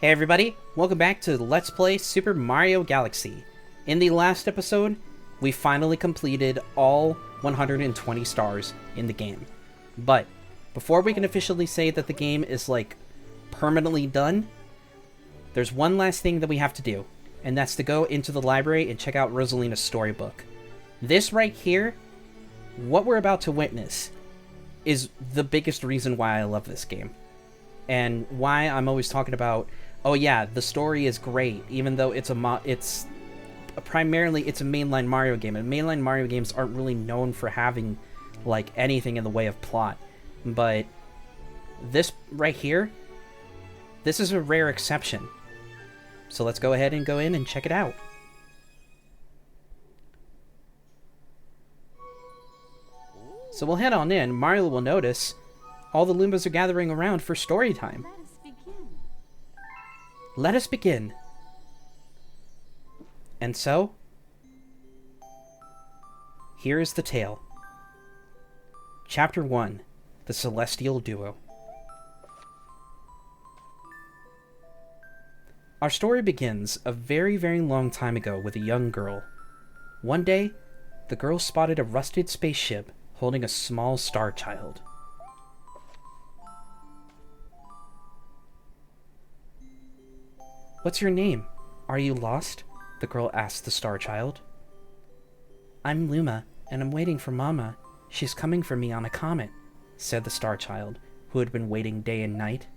Hey everybody, welcome back to Let's Play Super Mario Galaxy. In the last episode, we finally completed all 120 stars in the game. But, before we can officially say that the game is, permanently done, there's one last thing that we have to do, and that's to go into the library and check out Rosalina's storybook. This right here, what we're about to witness, is the biggest reason why I love this game. And why I'm always talking about, oh yeah, the story is great, even though it's primarily a mainline Mario game, and mainline Mario games aren't really known for having, anything in the way of plot. But this right here, this is a rare exception. So let's go ahead and go in and check it out. So we'll head on in. Mario will notice all the Lumbas are gathering around for story time. Let us begin. And so, here is the tale. Chapter 1, The Celestial Duo. Our story begins a very, very long time ago with a young girl. One day, the girl spotted a rusted spaceship holding a small star child. "What's your name? Are you lost?" the girl asked the star child. "I'm Luma, and I'm waiting for Mama. She's coming for me on a comet," said the star child, who had been waiting day and night.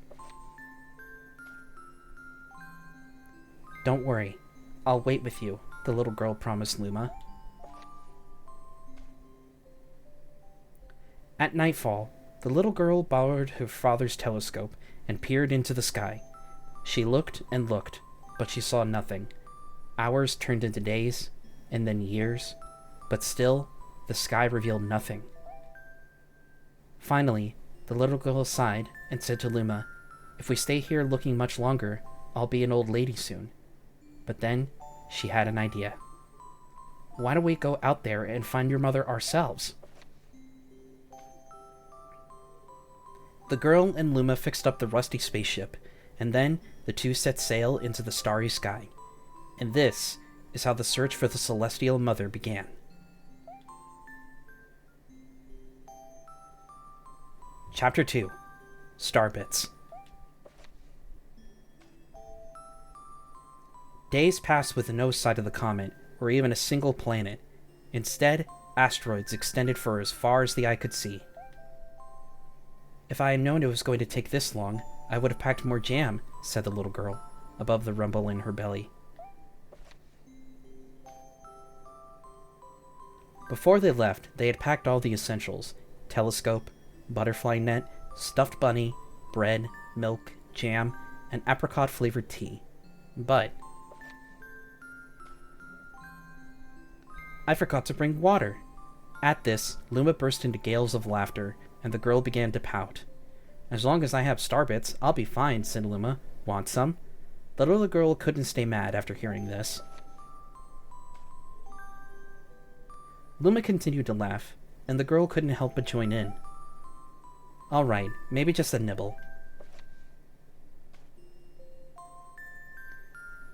"Don't worry, I'll wait with you," the little girl promised Luma. At nightfall, the little girl borrowed her father's telescope and peered into the sky. She looked and looked, but she saw nothing. Hours turned into days, and then years, but still, the sky revealed nothing. Finally, the little girl sighed and said to Luma, "If we stay here looking much longer, I'll be an old lady soon." But then, she had an idea. "Why don't we go out there and find your mother ourselves?" The girl and Luma fixed up the rusty spaceship, and then the two set sail into the starry sky. And this is how the search for the Celestial Mother began. Chapter 2, Starbits. Days passed with no sight of the comet, or even a single planet. Instead, asteroids extended for as far as the eye could see. "If I had known it was going to take this long, I would have packed more jam," said the little girl, above the rumble in her belly. Before they left, they had packed all the essentials: telescope, butterfly net, stuffed bunny, bread, milk, jam, and apricot-flavored tea. But I forgot to bring water. At this, Luma burst into gales of laughter, and the girl began to pout. "As long as I have Starbits, I'll be fine," said Luma. "Want some?" The little girl couldn't stay mad after hearing this. Luma continued to laugh, and the girl couldn't help but join in. "All right, maybe just a nibble."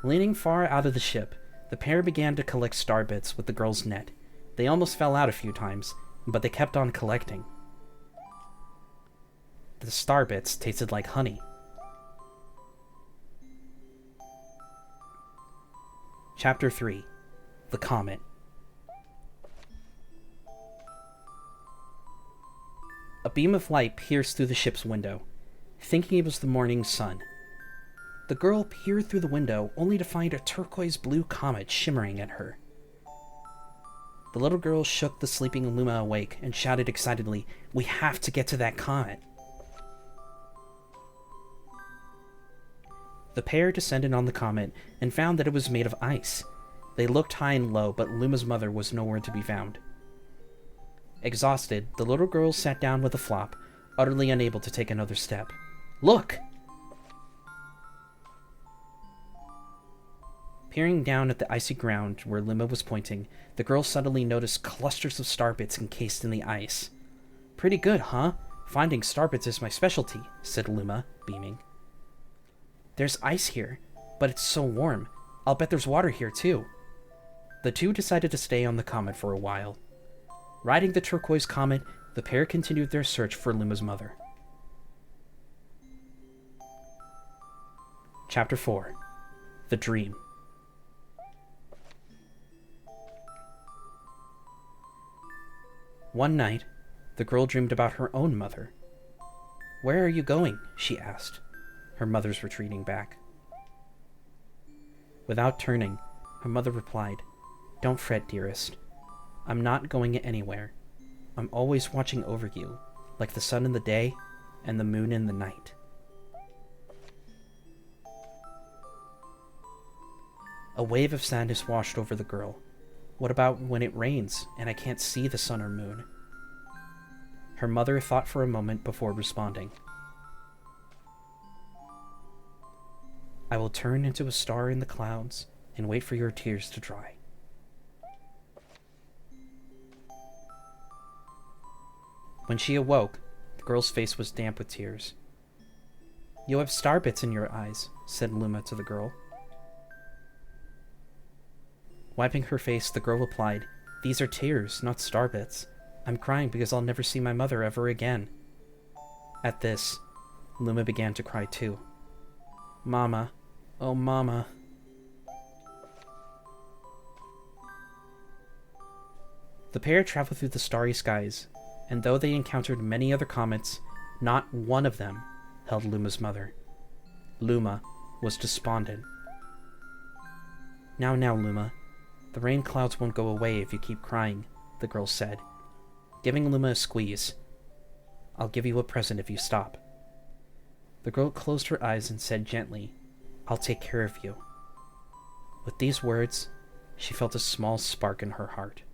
Leaning far out of the ship, the pair began to collect Starbits with the girl's net. They almost fell out a few times, but they kept on collecting. The Starbits tasted like honey. Chapter 3, The Comet. A beam of light pierced through the ship's window, thinking it was the morning sun. The girl peered through the window only to find a turquoise-blue comet shimmering at her. The little girl shook the sleeping Luma awake and shouted excitedly, "We have to get to that comet!" The pair descended on the comet and found that it was made of ice. They looked high and low, but Luma's mother was nowhere to be found. Exhausted, the little girl sat down with a flop, utterly unable to take another step. "Look!" Peering down at the icy ground where Luma was pointing, the girl suddenly noticed clusters of Starbits encased in the ice. "Pretty good, huh? Finding Starbits is my specialty," said Luma, beaming. There's ice here, but it's so warm. I'll bet there's water here too. The two decided to stay on the comet for a while. Riding the turquoise comet, the pair continued their search for Luma's mother. Chapter 4. The Dream. One night, the girl dreamed about her own mother. "Where are you going?" she asked. Her mother's retreating back. Without turning, her mother replied, "Don't fret, dearest. I'm not going anywhere. I'm always watching over you, like the sun in the day and the moon in the night." A wave of sadness washed over the girl. What about when it rains and I can't see the sun or moon? Her mother thought for a moment before responding. "I will turn into a star in the clouds and wait for your tears to dry." When she awoke, the girl's face was damp with tears. "You have star bits in your eyes," said Luma to the girl. Wiping her face, the girl replied, "These are tears, not star bits. I'm crying because I'll never see my mother ever again." At this, Luma began to cry too. "Mama, oh Mama." The pair traveled through the starry skies, and though they encountered many other comets, not one of them held Luma's mother. Luma was despondent. Now, Luma. The rain clouds won't go away if you keep crying," the girl said, giving Luma a squeeze. "I'll give you a present if you stop." The girl closed her eyes and said gently, "I'll take care of you." With these words, she felt a small spark in her heart.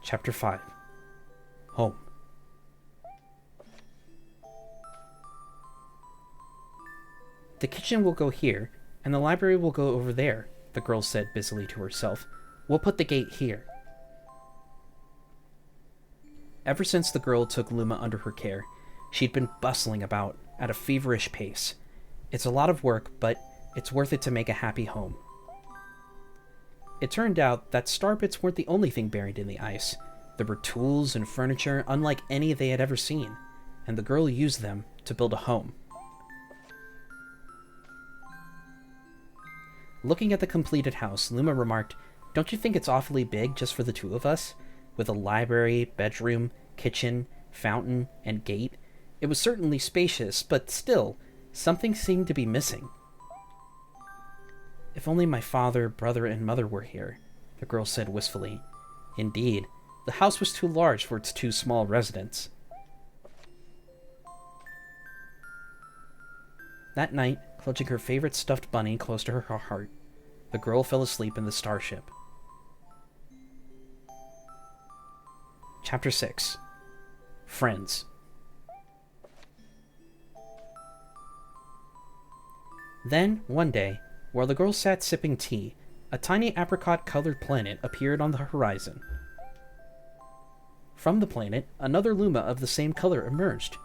Chapter 5. Home. "The kitchen will go here, and the library will go over there," the girl said busily to herself. "We'll put the gate here." Ever since the girl took Luma under her care, she'd been bustling about at a feverish pace. It's a lot of work, but it's worth it to make a happy home. It turned out that star bits weren't the only thing buried in the ice. There were tools and furniture unlike any they had ever seen, and the girl used them to build a home. Looking at the completed house, Luma remarked, "Don't you think it's awfully big just for the two of us? With a library, bedroom, kitchen, fountain, and gate. It was certainly spacious, but still, something seemed to be missing." "If only my father, brother, and mother were here," the girl said wistfully. Indeed, the house was too large for its two small residents. That night, clutching her favorite stuffed bunny close to her heart, the girl fell asleep in the starship. Chapter 6. Friends. Then, one day, while the girl sat sipping tea, a tiny apricot-colored planet appeared on the horizon. From the planet, another Luma of the same color emerged.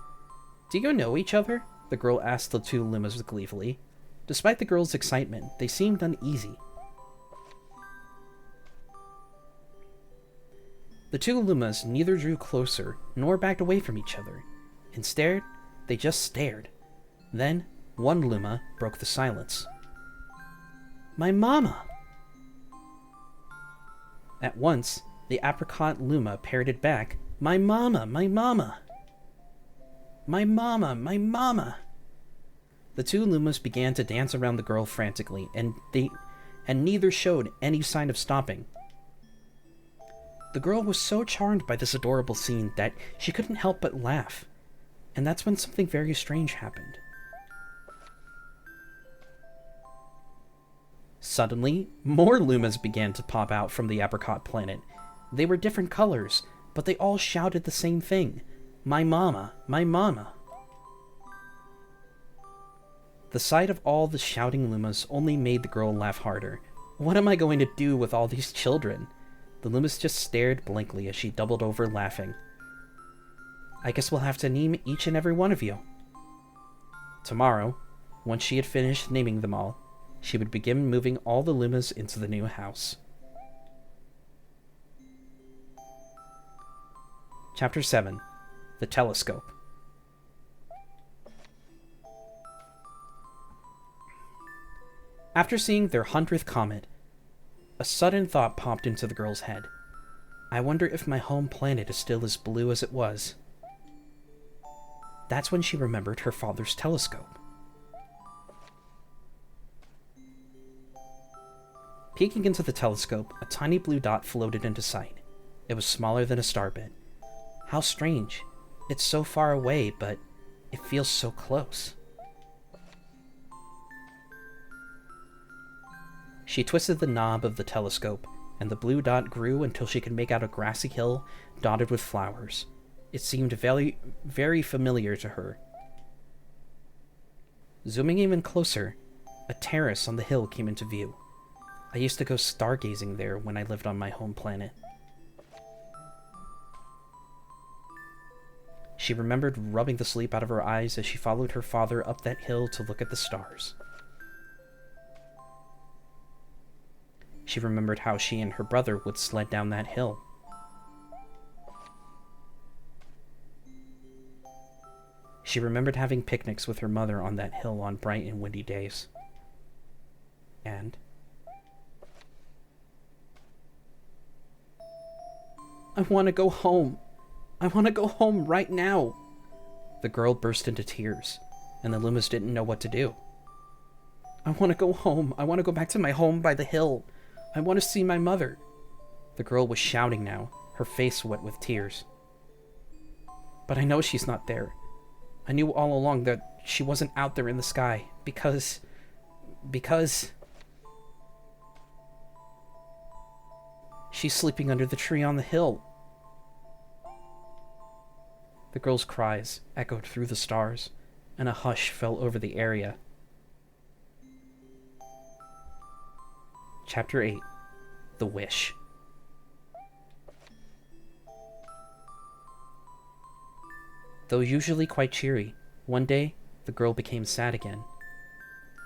"Do you know each other?" the girl asked the two Lumas gleefully. Despite the girl's excitement, they seemed uneasy. The two Lumas neither drew closer nor backed away from each other. Instead, they just stared. Then, one Luma broke the silence. "My mama!" At once, the apricot Luma parroted back, "My mama! My mama! My mama! My mama!" The two Lumas began to dance around the girl frantically, and neither showed any sign of stopping. The girl was so charmed by this adorable scene that she couldn't help but laugh, and that's when something very strange happened. Suddenly, more Lumas began to pop out from the apricot planet. They were different colors, but they all shouted the same thing, "My mama! My mama!" The sight of all the shouting Lumas only made the girl laugh harder. What am I going to do with all these children? The Lumas just stared blankly as she doubled over laughing. I guess we'll have to name each and every one of you. Tomorrow, once she had finished naming them all, she would begin moving all the Lumas into the new house. Chapter 7. The Telescope. After seeing their 100th comet, a sudden thought popped into the girl's head. I wonder if my home planet is still as blue as it was. That's when she remembered her father's telescope. Peeking into the telescope, a tiny blue dot floated into sight. It was smaller than a starbit. How strange. It's so far away, but it feels so close. She twisted the knob of the telescope, and the blue dot grew until she could make out a grassy hill dotted with flowers. It seemed very, very familiar to her. Zooming even closer, a terrace on the hill came into view. I used to go stargazing there when I lived on my home planet. She remembered rubbing the sleep out of her eyes as she followed her father up that hill to look at the stars. She remembered how she and her brother would sled down that hill. She remembered having picnics with her mother on that hill on bright and windy days. And I want to go home. I want to go home right now. The girl burst into tears, and the Lumas didn't know what to do. I want to go home. I want to go back to my home by the hill. I want to see my mother. The girl was shouting now, her face wet with tears. But I know she's not there. I knew all along that she wasn't out there in the sky, because... she's sleeping under the tree on the hill. The girl's cries echoed through the stars, and a hush fell over the area. Chapter 8. The Wish. Though usually quite cheery, one day the girl became sad again.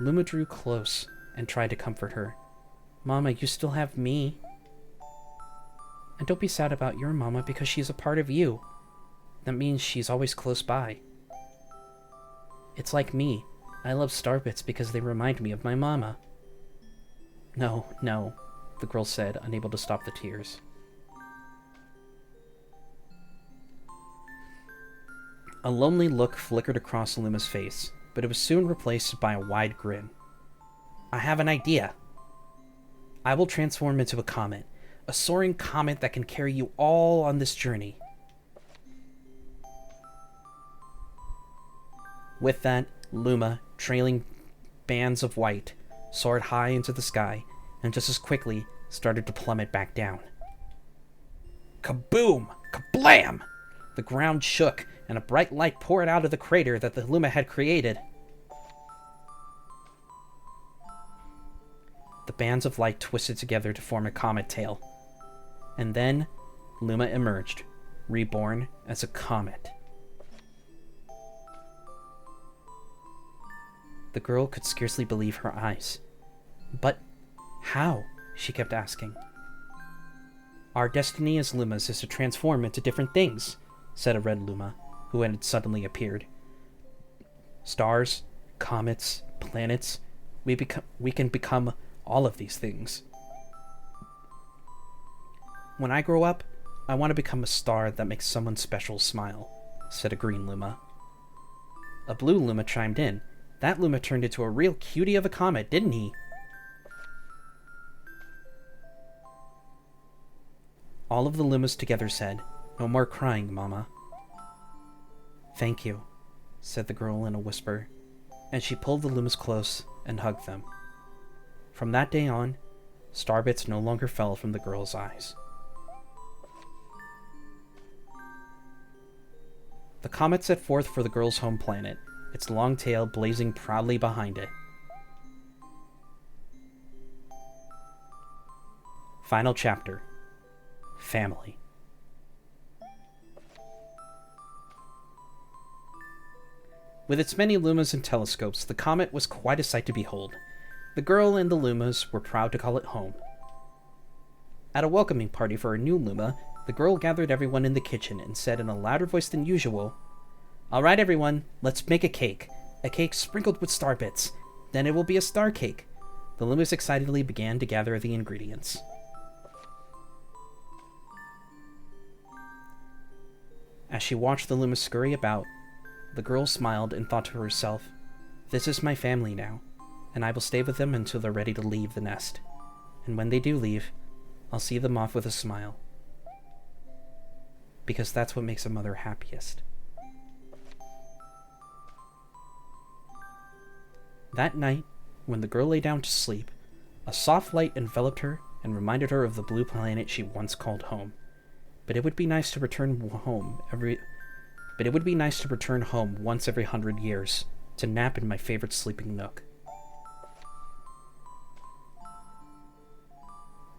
Luma drew close and tried to comfort her. Mama, you still have me. And don't be sad about your mama because she's a part of you. That means she's always close by. It's like me. I love starbits because they remind me of my mama. No, no, the girl said, unable to stop the tears. A lonely look flickered across Luma's face, but it was soon replaced by a wide grin. I have an idea. I will transform into a comet, a soaring comet that can carry you all on this journey. With that, Luma, trailing bands of white, soared high into the sky, and just as quickly started to plummet back down. Kaboom! Kablam! The ground shook, and a bright light poured out of the crater that the Luma had created. The bands of light twisted together to form a comet tail. And then, Luma emerged, reborn as a comet. The girl could scarcely believe her eyes. But how? She kept asking. Our destiny as Lumas is to transform into different things, said a red Luma, who had suddenly appeared. Stars, comets, planets, we can become all of these things. When I grow up, I want to become a star that makes someone special smile, said a green Luma. A blue Luma chimed in. That Luma turned into a real cutie of a comet, didn't he? All of the Lumas together said, No more crying, Mama. Thank you, said the girl in a whisper, and she pulled the Lumas close and hugged them. From that day on, starbits no longer fell from the girl's eyes. The comet set forth for the girl's home planet, its long tail blazing proudly behind it. Final chapter. Family. With its many lumas and telescopes, the comet was quite a sight to behold. The girl and the lumas were proud to call it home. At a welcoming party for a new luma, the girl gathered everyone in the kitchen and said in a louder voice than usual, "All right, everyone, let's make a cake sprinkled with star bits. Then it will be a star cake." The lumas excitedly began to gather the ingredients. As she watched the lumas scurry about, the girl smiled and thought to herself, "This is my family now, and I will stay with them until they're ready to leave the nest. And when they do leave, I'll see them off with a smile. Because that's what makes a mother happiest." That night, when the girl lay down to sleep, a soft light enveloped her and reminded her of the blue planet she once called home. But it would be nice to return home once every 100 years, to nap in my favorite sleeping nook.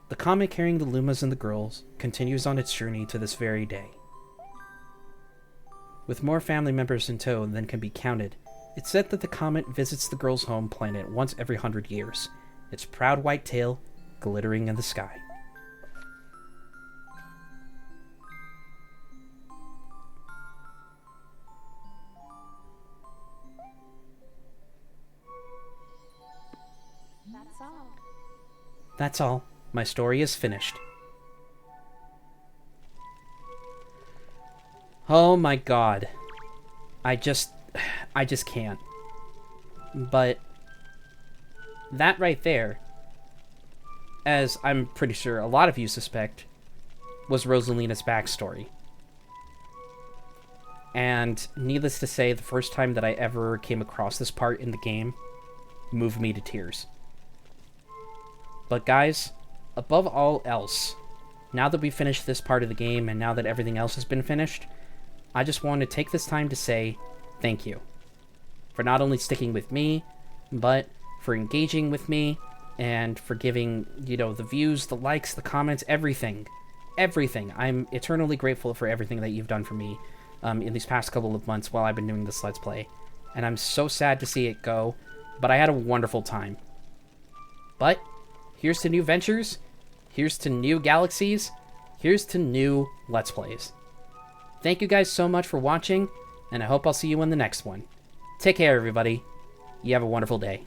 The comet carrying the lumas and the girls continues on its journey to this very day. With more family members in tow than can be counted, it's said that the comet visits the girls' home planet once every 100 years, its proud white tail glittering in the sky. That's all. My story is finished. Oh my god. I just can't. But that right there, as I'm pretty sure a lot of you suspect, was Rosalina's backstory. And needless to say, the first time that I ever came across this part in the game moved me to tears. But guys, above all else, now that we've finished this part of the game and now that everything else has been finished, I just want to take this time to say thank you for not only sticking with me, but for engaging with me and for giving, the views, the likes, the comments, everything. Everything. I'm eternally grateful for everything that you've done for me in these past couple of months while I've been doing this Let's Play. And I'm so sad to see it go, but I had a wonderful time. But here's to new ventures, here's to new galaxies, here's to new Let's Plays. Thank you guys so much for watching, and I hope I'll see you in the next one. Take care, everybody. You have a wonderful day.